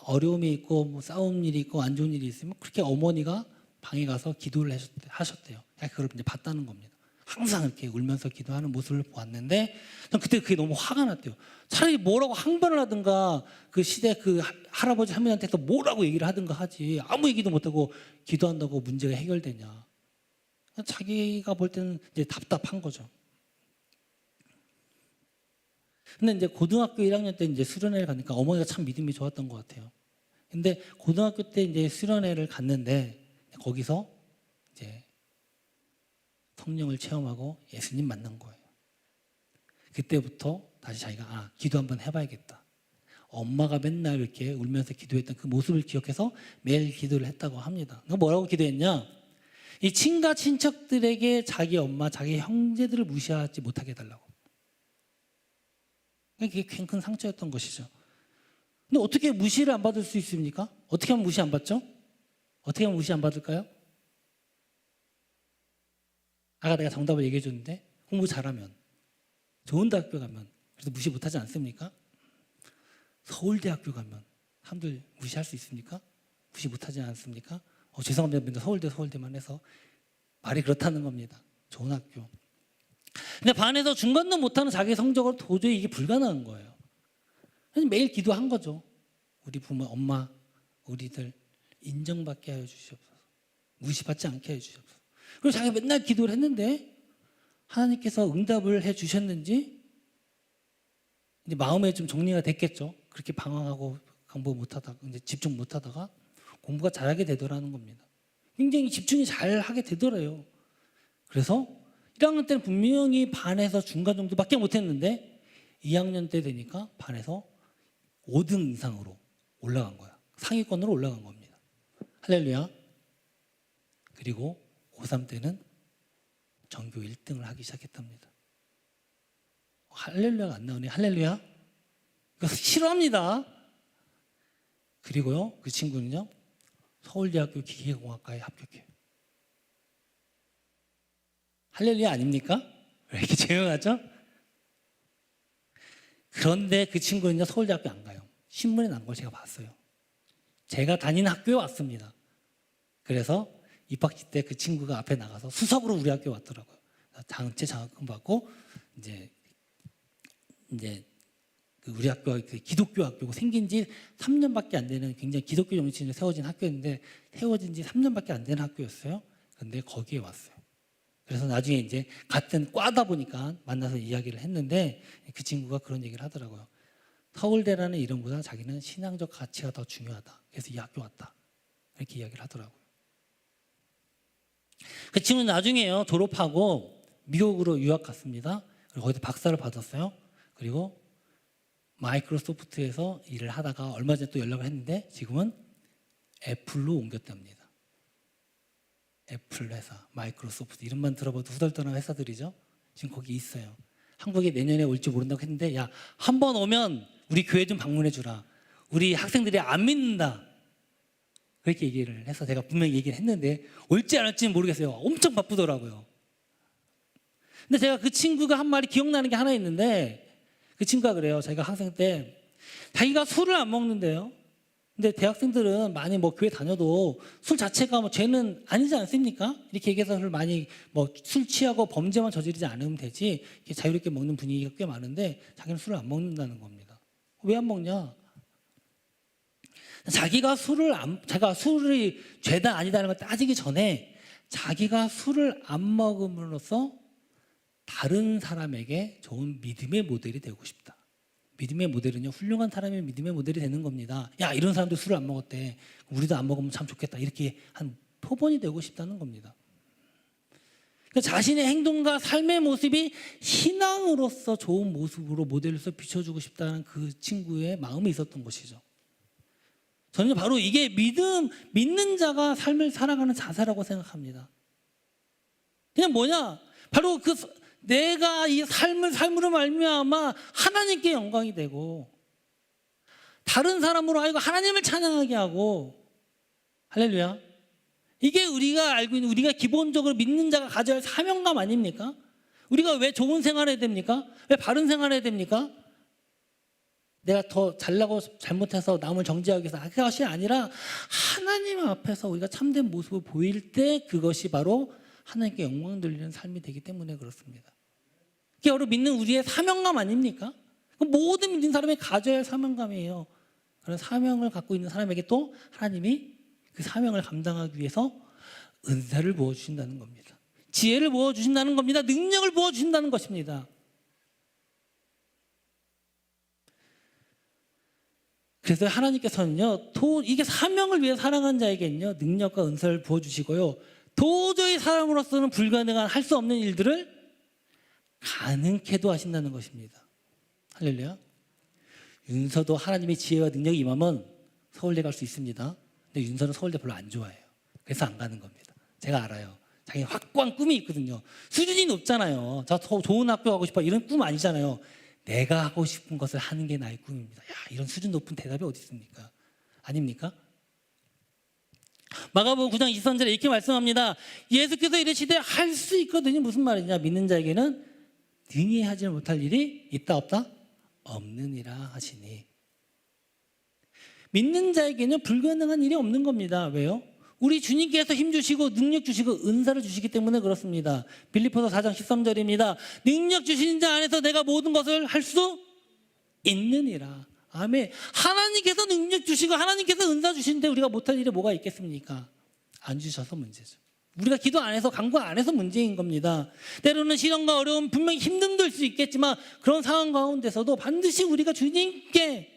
어려움이 있고 싸운 일이 있고 안 좋은 일이 있으면 그렇게 어머니가 방에 가서 기도를 하셨대요. 그걸 이제 봤다는 겁니다. 항상 이렇게 울면서 기도하는 모습을 보았는데, 그때 그게 너무 화가 났대요. 차라리 뭐라고 항변을 하든가, 그 시대 그 할아버지 할머니한테서 뭐라고 얘기를 하든가 하지, 아무 얘기도 못하고 기도한다고 문제가 해결되냐. 자기가 볼 때는 이제 답답한 거죠. 근데 이제 고등학교 1학년 때 이제 수련회를 가니까 어머니가 참 믿음이 좋았던 것 같아요. 근데 고등학교 때 이제 수련회를 갔는데 거기서 이제 성령을 체험하고 예수님 만난 거예요. 그때부터 다시 자기가 기도 한번 해봐야겠다. 엄마가 맨날 이렇게 울면서 기도했던 그 모습을 기억해서 매일 기도를 했다고 합니다. 뭐라고 기도했냐? 이 친가 친척들에게 자기 엄마, 자기 형제들을 무시하지 못하게 해달라고. 그게 굉장히 큰 상처였던 것이죠. 근데 어떻게 무시를 안 받을 수 있습니까? 어떻게 하면 무시 안 받죠? 어떻게 하면 무시 안 받을까요? 아까 내가 정답을 얘기해 줬는데, 공부 잘하면, 좋은 대학교 가면 그래도 무시 못하지 않습니까? 서울대학교 가면 사람들 무시할 수 있습니까? 무시 못하지 않습니까? 죄송합니다. 서울대만 해서 말이 그렇다는 겁니다. 좋은 학교. 근데 반에서 중간도 못하는 자기 성적으로 도저히 이게 불가능한 거예요. 그래서 매일 기도한 거죠. 우리 부모, 엄마, 우리들 인정받게 하여 주시옵소서. 무시받지 않게 해 주시옵소서. 그리고 자기가 맨날 기도를 했는데 하나님께서 응답을 해 주셨는지 이제 마음에 좀 정리가 됐겠죠. 그렇게 방황하고 공부 못하다가, 이제 집중 못하다가 공부가 잘하게 되더라는 겁니다. 굉장히 집중이 잘 하게 되더래요. 그래서 1학년 때는 분명히 반에서 중간 정도밖에 못했는데 2학년 때 되니까 반에서 5등 이상으로 올라간 거야. 상위권으로 올라간 겁니다. 할렐루야. 그리고 고3 때는 전교 1등을 하기 시작했답니다. 할렐루야가 안 나오네. 할렐루야. 이거 싫어합니다. 그리고요, 그 친구는요, 서울대학교 기계공학과에 합격해요. 할렐루야 아닙니까? 왜 이렇게 조용하죠? 그런데 그 친구는요, 서울대학교 안 가요. 신문에 난 걸 제가 봤어요. 제가 다니는 학교에 왔습니다. 그래서 입학식 때 그 친구가 앞에 나가서 수석으로 우리 학교에 왔더라고요. 장체 장학금 받고 이제 그 우리 학교가 그 기독교 학교고 생긴 지 3년밖에 안 되는 굉장히 기독교 정신으로 세워진 학교였는데 세워진 지 3년밖에 안 되는 학교였어요. 그런데 거기에 왔어요. 그래서 나중에 이제 같은 과다 보니까 만나서 이야기를 했는데 그 친구가 그런 얘기를 하더라고요. 서울대라는 이름보다 자기는 신앙적 가치가 더 중요하다. 그래서 이 학교 왔다. 이렇게 이야기를 하더라고요. 그 친구는 나중에요, 졸업하고 미국으로 유학 갔습니다. 그리고 거기서 박사를 받았어요. 그리고 마이크로소프트에서 일을 하다가 얼마 전에 또 연락을 했는데 지금은 애플로 옮겼답니다. 애플 회사, 마이크로소프트 이름만 들어봐도 후덜덜한 회사들이죠. 지금 거기 있어요. 한국에 내년에 올지 모른다고 했는데 야, 한 번 오면 우리 교회 좀 방문해 주라. 우리 학생들이 안 믿는다. 그렇게 얘기를 해서 제가 분명히 얘기를 했는데 올지 안 올지는 모르겠어요. 엄청 바쁘더라고요. 근데 제가 그 친구가 한 말이 기억나는 게 하나 있는데 그 친구가 그래요. 자기가 학생 때 자기가 술을 안 먹는데요. 근데 대학생들은 많이 뭐 교회 다녀도 술 자체가 뭐 죄는 아니지 않습니까? 이렇게 얘기해서 술 많이 뭐 술 취하고 범죄만 저지르지 않으면 되지 이렇게 자유롭게 먹는 분위기가 꽤 많은데 자기는 술을 안 먹는다는 겁니다. 왜 안 먹냐? 자기가 술이 죄다 아니다는 걸 따지기 전에 자기가 술을 안 먹음으로써 다른 사람에게 좋은 믿음의 모델이 되고 싶다. 믿음의 모델은요, 훌륭한 사람의 믿음의 모델이 되는 겁니다. 야, 이런 사람도 술을 안 먹었대. 우리도 안 먹으면 참 좋겠다. 이렇게 한 표본이 되고 싶다는 겁니다. 그러니까 자신의 행동과 삶의 모습이 신앙으로서 좋은 모습으로 모델로서 비춰주고 싶다는 그 친구의 마음이 있었던 것이죠. 저는 바로 이게 믿는 자가 삶을 살아가는 자세라고 생각합니다. 그냥 뭐냐? 바로 내가 이 삶으로 말미암아 하나님께 영광이 되고 다른 사람으로 하여금 하나님을 찬양하게 하고 할렐루야. 이게 우리가 알고 있는 우리가 기본적으로 믿는 자가 가져야 할 사명감 아닙니까? 우리가 왜 좋은 생활해야 됩니까? 왜 바른 생활해야 됩니까? 내가 더 잘나고 잘못해서 남을 정죄하기 위해서 그것이 아니라 하나님 앞에서 우리가 참된 모습을 보일 때 그것이 바로 하나님께 영광 돌리는 삶이 되기 때문에 그렇습니다. 그게 바로 믿는 우리의 사명감 아닙니까? 모든 믿는 사람이 가져야 할 사명감이에요. 그런 사명을 갖고 있는 사람에게 또 하나님이 그 사명을 감당하기 위해서 은사를 부어주신다는 겁니다. 지혜를 부어주신다는 겁니다. 능력을 부어주신다는 것입니다. 그래서 하나님께서는요, 이게 사명을 위해 살아가는 자에게는요, 능력과 은사를 부어주시고요, 도저히 사람으로서는 불가능한 할 수 없는 일들을 가능케도 하신다는 것입니다. 할렐루야. 윤서도 하나님의 지혜와 능력이 임하면 서울대 갈 수 있습니다. 근데 윤서는 서울대 별로 안 좋아해요. 그래서 안 가는 겁니다. 제가 알아요. 자기 확고한 꿈이 있거든요. 수준이 높잖아요. 저 좋은 학교 가고 싶어 이런 꿈 아니잖아요. 내가 하고 싶은 것을 하는 게 나의 꿈입니다. 야, 이런 수준 높은 대답이 어디 있습니까? 아닙니까? 마가복음 9장 23절에 이렇게 말씀합니다. 예수께서 이르시되 할 수 있거든요. 무슨 말이냐? 믿는 자에게는 능히 하지 못할 일이 있다 없다? 없느니라 하시니. 믿는 자에게는 불가능한 일이 없는 겁니다. 왜요? 우리 주님께서 힘 주시고 능력 주시고 은사를 주시기 때문에 그렇습니다. 빌립보서 4장 13절입니다. 능력 주신 자 안에서 내가 모든 것을 할 수 있느니라. 아멘. 하나님께서 능력 주시고 하나님께서 은사 주시는데 우리가 못할 일이 뭐가 있겠습니까? 안 주셔서 문제죠. 우리가 기도 안 해서 간구 안 해서 문제인 겁니다. 때로는 시련과 어려움 분명히 힘듦도 수 있겠지만 그런 상황 가운데서도 반드시 우리가 주님께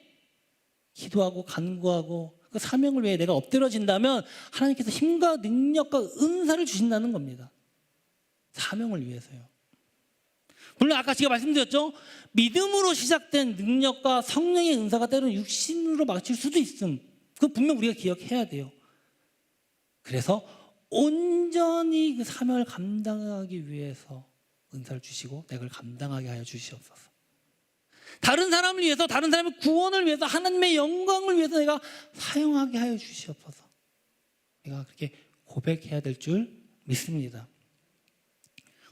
기도하고 간구하고 그 사명을 위해 내가 엎드려진다면 하나님께서 힘과 능력과 은사를 주신다는 겁니다. 사명을 위해서요. 물론 아까 제가 말씀드렸죠. 믿음으로 시작된 능력과 성령의 은사가 때로는 육신으로 막힐 수도 있음. 그거 분명 우리가 기억해야 돼요. 그래서 온전히 그 사명을 감당하기 위해서 은사를 주시고 내가 그걸 감당하게 하여 주시옵소서. 다른 사람을 위해서, 다른 사람의 구원을 위해서, 하나님의 영광을 위해서 내가 사용하게 하여 주시옵소서. 내가 그렇게 고백해야 될 줄 믿습니다.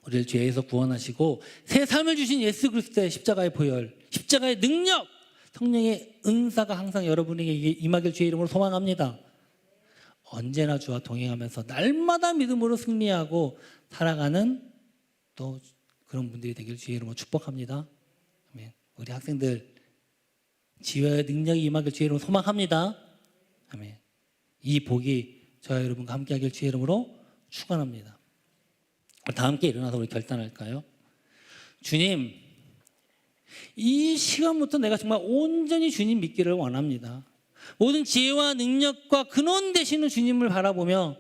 우리를 죄에서 구원하시고 새 삶을 주신 예수 그리스도의 십자가의 보혈, 십자가의 능력, 성령의 은사가 항상 여러분에게 임하길 주의 이름으로 소망합니다. 언제나 주와 동행하면서 날마다 믿음으로 승리하고 살아가는 또 그런 분들이 되길 주의 이름으로 축복합니다. 아멘. 우리 학생들 지혜의 능력이 임하길 주의 이름으로 소망합니다. 아멘. 이 복이 저와 여러분과 함께하길 주의 이름으로 축원합니다. 다 함께 일어나서 우리 결단할까요? 주님, 이 시간부터 내가 정말 온전히 주님 믿기를 원합니다. 모든 지혜와 능력과 근원 되시는 주님을 바라보며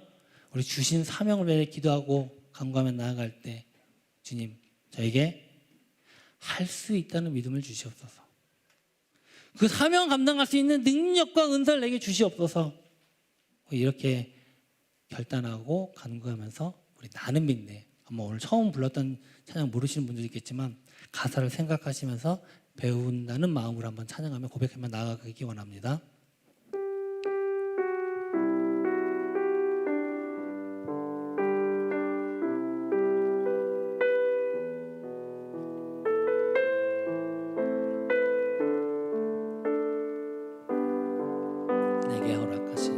우리 주신 사명을 위해 기도하고 간구하며 나아갈 때 주님, 저에게 할 수 있다는 믿음을 주시옵소서. 그 사명 감당할 수 있는 능력과 은사를 내게 주시옵소서. 이렇게 결단하고 간구하면서 우리 나는 믿네. 아마 오늘 처음 불렀던 찬양 모르시는 분들도 있겠지만 가사를 생각하시면서 배운다는 마음으로 한번 찬양하며 고백하며 나아가기 원합니다. 내게 허락하신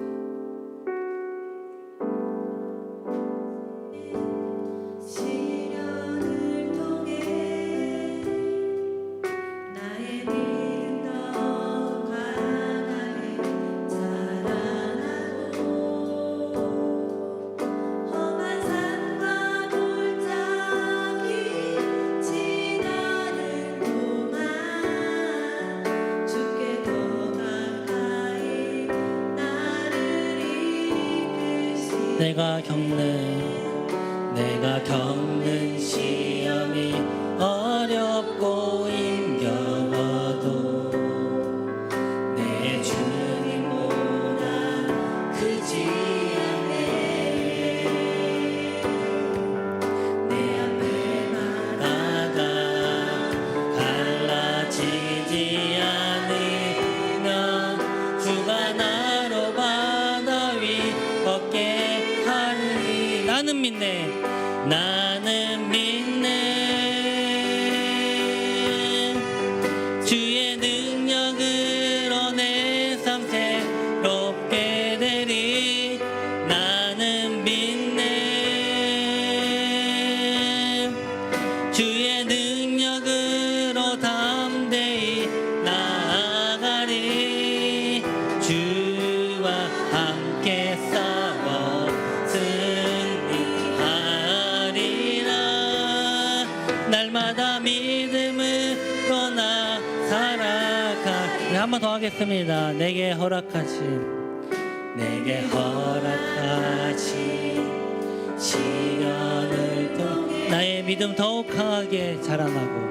내가 겪는 시험이 어렵고 힘겨워도 내 주님보다 크지 않네. 내 앞에 바다가 갈라지지 않으면 주가 나로 바다 위 걷게 나는 믿네. 나는 믿네. 주의 능력으로 내 삶 새롭게 되리. 나는 믿네. 주의 능력으로 담대히 나아가리. 주와 함께 싸워 날마다 믿음으로 나 살아가. 네, 한 번 더 하겠습니다. 내게 허락하신 시련을 통해 나의 믿음 더욱 강하게 자라나고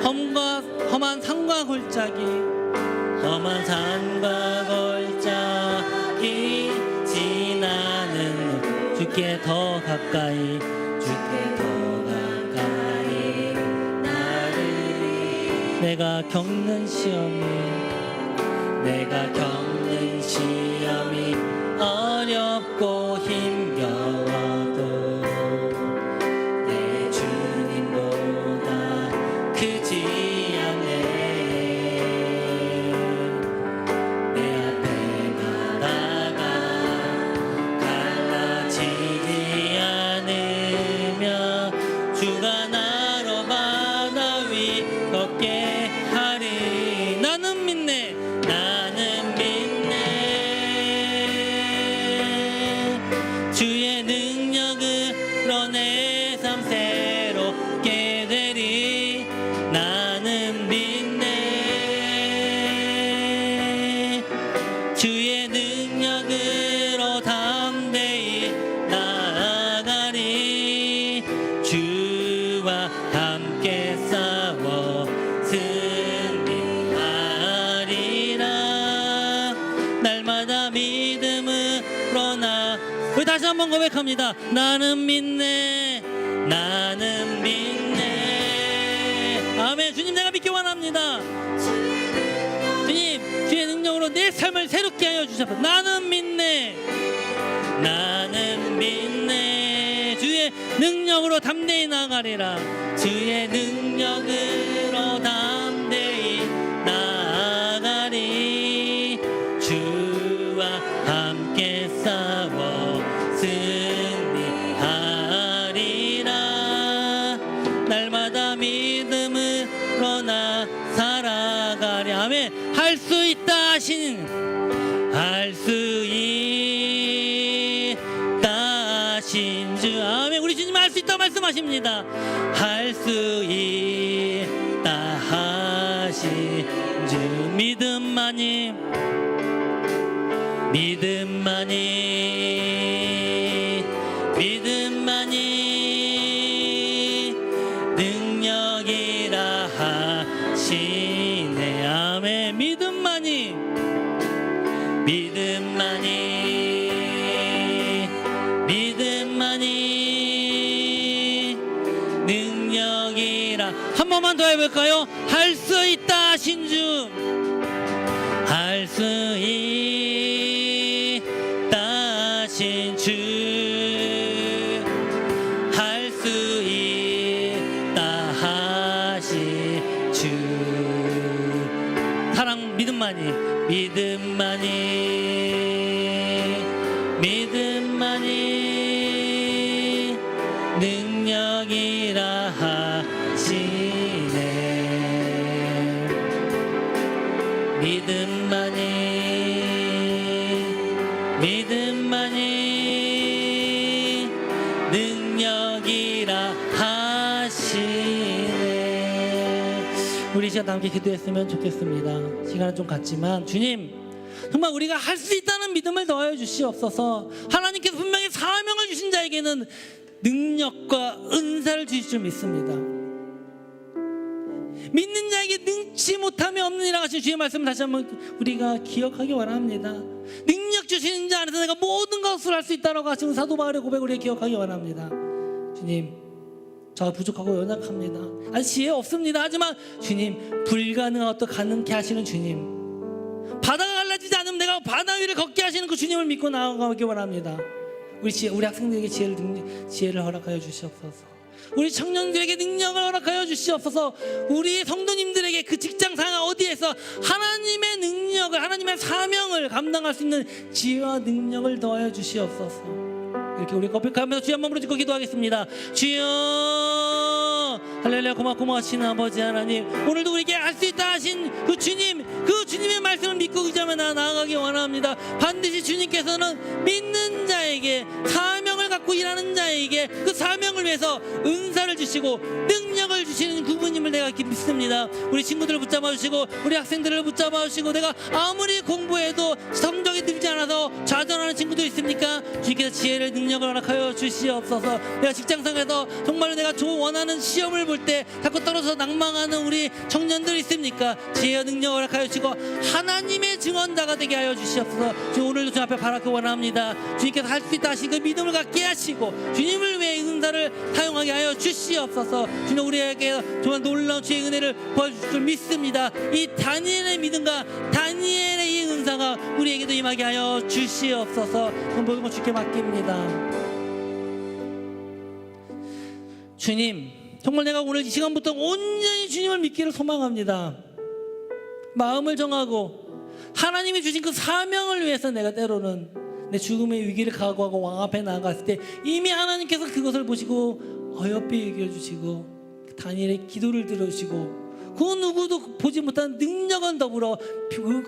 험한 산과 골짜기 지나는 주께 더 가까이 나를 내가 겪는 시험이 어렵고 힘겨워도 내 주님보다 크지 않네. 내 앞에 바다가 갈라지지 않으며 주가 나로 바다 위 걷게 하리. 나는 믿네. 주의 능력으로 내 삶 새롭게 되리. 나는 믿네. 주의 능력으로 담대히 나아가 날마다 믿음으로 나. 우리 다시 한번 고백합니다. 나는 믿네, 나는 믿네. 아멘. 주님, 내가 믿기 원합니다. 주님, 주의 능력으로 내 삶을 새롭게 하여 주셔서 나는 믿네, 나는 믿네. 주의 능력으로 담대히 나아가리라. 주의 능력으로 담대히 나아가리. 주와 함께 싸워 승리하리라. 날마다 믿음으로 나 살아가리. 아멘. 할 수 있다 하신, 할 수 있다 하신 주. 아멘. 우리 주님 할 수 있다 말씀하십니다. 할 수 있다 하신 주. 믿음만이, 믿음만이, 믿음만이 능력이라 하시네. 아멘. 믿음만이, 믿음만이, 믿음만이 능력이라. 한 번만 더 해볼까요? 할 수 있다 하신 주, 할 수 있다 하신 주, 할 수 있다 하신 주. 사랑, 믿음만이, 믿음만이, 믿음만이 능력이라 하시네. 믿음만이, 믿음만이 능력이라 하시네. 우리 시간 함께 기도했으면 좋겠습니다. 시간은 좀 갔지만 주님, 정말 우리가 할 수 있다는 믿음을 더하여 주시옵소서. 하나님께서 분명히 사명을 주신 자에게는 능력과 은사를 주실 줄 믿습니다. 믿는 자에게 능치 못함이 없느니라 하신 주의 말씀 다시 한번 우리가 기억하기 원합니다. 능력 주시는 자 안에서 내가 모든 것을 할 수 있다고 하신 사도 바울의 고백을 우리가 기억하기 원합니다. 주님, 저 부족하고 연약합니다. 아니 지혜 없습니다. 하지만 주님, 불가능한 것도 가능케 하시는 주님, 바다가 갈라지지 않으면 내가 바다 위를 걷게 하시는 그 주님을 믿고 나아가기 원합니다. 우리 학생들에게 지혜를 허락하여 주시옵소서. 우리 청년들에게 능력을 허락하여 주시옵소서. 우리 성도님들에게 그 직장상 어디에서 하나님의 능력을, 하나님의 사명을 감당할 수 있는 지혜와 능력을 더하여 주시옵소서. 이렇게 우리 고백하면서 주여 한번 부르짖고 기도하겠습니다. 주여, 할렐루야. 고맙신 아버지 하나님, 오늘도 우리에게 할 수 있다 하신 그 주님, 그 주님의 말씀을 믿고 의지하며 나아가기 원합니다. 반드시 주님께서는 믿는 자에게, 사명을 갖고 일하는 자에게 그 사명을 위해서 은사를 주시고 능력을 주시는 그분임을 내가 믿습니다. 우리 친구들을 붙잡아 주시고 우리 학생들을 붙잡아 주시고, 내가 아무리 공부해도 성적이 늘지 않아서 좌절하는 친구도 있습니까? 주님께서 지혜를, 능력을 허락하여 주시옵소서. 내가 직장상에서 정말로 내가 원하는 시험을 볼 때 자꾸 떨어져서 낭망하는 우리 청년들 있습니까? 지혜와 능력을 허락하여 주시고 하나님의 증언자가 되게 하여 주시옵소서. 주님, 오늘도 주 앞에 바라기 원합니다. 주님께서 할 수 있다 하신 그 믿음을 갖게 하시고 주님을 위해 은사를 사용하게 하여 주시옵소서. 주님, 우리에게 정말 놀라운 주의 은혜를 보여주실 줄 믿습니다. 이 다니엘의 믿음과 다니엘의 이 은사가 우리에게도 임하게 하여 주시옵소서. 모든 것 주께 맡깁니다. 주님, 정말 내가 오늘 이 시간부터 온전히 주님을 믿기를 소망합니다. 마음을 정하고 하나님이 주신 그 사명을 위해서 내가 때로는 내 죽음의 위기를 각오하고 왕 앞에 나아갔을 때 이미 하나님께서 그것을 보시고 어여삐 여겨주시고 다니엘의 기도를 들어주시고 그 누구도 보지 못한 능력은 더불어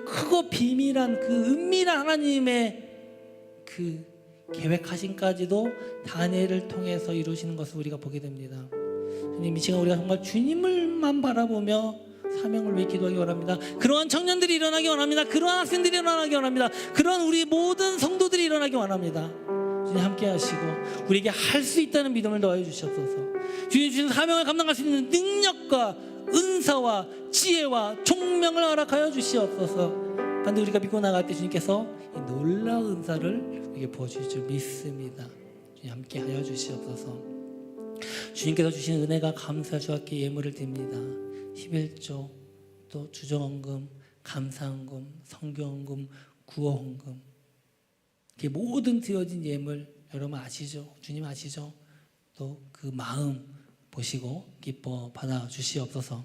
크고 비밀한 그 은밀한 하나님의 그 계획하신까지도 다니엘을 통해서 이루시는 것을 우리가 보게 됩니다. 주님, 이 시간 우리가 정말 주님을만 바라보며 사명을 위해 기도하기 원합니다. 그러한 청년들이 일어나기 원합니다. 그러한 학생들이 일어나기 원합니다. 그러한 우리 모든 성도들이 일어나기 원합니다. 주님 함께 하시고 우리에게 할 수 있다는 믿음을 더해 주시옵소서. 주님 주신 사명을 감당할 수 있는 능력과 은사와 지혜와 총명을 허락하여 주시옵소서. 반드시 우리가 믿고 나갈 때 주님께서 이 놀라운 은사를 우리에게 부어주실 줄 믿습니다. 주님 함께 하여 주시옵소서. 주님께서 주신 은혜가 감사 주께 예물을 드립니다. 11조, 또 주정헌금, 감사헌금, 성교헌금, 구호헌금, 이게 모든 드려진 예물 여러분 아시죠? 주님 아시죠? 또 그 마음 보시고 기뻐 받아 주시옵소서.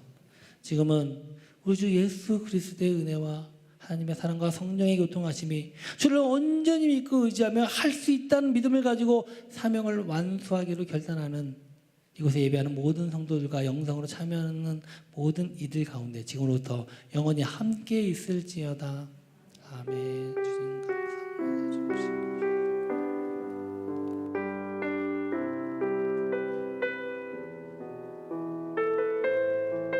지금은 우리 주 예수 그리스도의 은혜와 하나님의 사랑과 성령의 교통하심이 주를 온전히 믿고 의지하며 할 수 있다는 믿음을 가지고 사명을 완수하기로 결단하는 이곳에 예배하는 모든 성도들과 영성으로 참여하는 모든 이들 가운데 지금으로부터 영원히 함께 있을지어다. 아멘. 주님